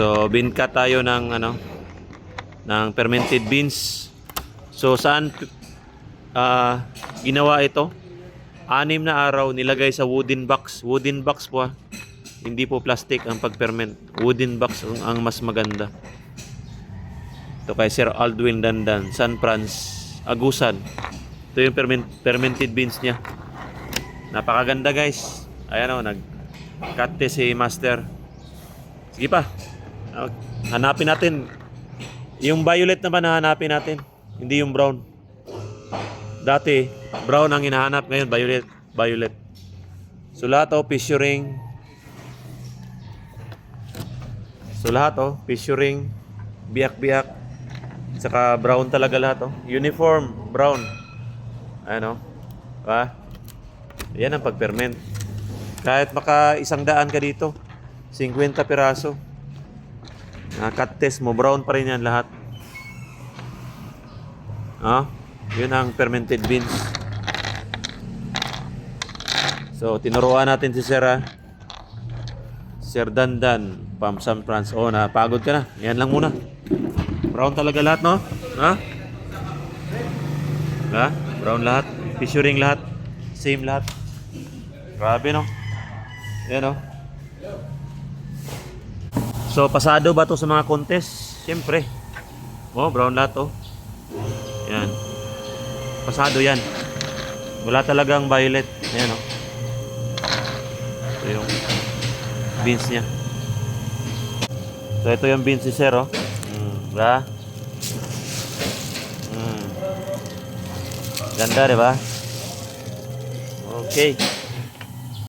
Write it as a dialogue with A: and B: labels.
A: So, binka tayo ng ng fermented beans. So, saan ginawa ito? 6 na araw nilagay sa wooden box. Wooden box po. Hindi po plastic ang pag-ferment. Wooden box ang mas maganda. Ito kay Sir Aldwin Dandan, San Franz, Agusan. Ito yung fermented beans niya. Napakaganda guys. Ayan o, nag-cut si Master. Sige pa. Hanapin natin. Yung violet naman hanapin natin. Hindi yung brown. Dati, brown ang hinahanap. Ngayon, violet. So lahat fissuring. Fissuring. Biyak-biyak. Saka brown talaga lahat Uniform, brown. Ano? Yan ang pag-ferment. Kahit maka 100 ka dito, 50 piraso. Cut test mo, brown pa rin yan lahat. Yun ang fermented beans. So, tinuruan natin si Sir Dandan, San Franz. Napagod ka na. Yan lang muna. Brown talaga lahat, no? Brown lahat. Fissuring lahat. Same lahat. Grabe, no? Yan, no? So, pasado ba to sa mga contest? Siyempre. Brown lahat, Yan. Pasado yan. Wala talagang violet. Ayan, Ito yung beans niya. So, ito yung beans ni Sir, Diba? Ganda, diba? Okay.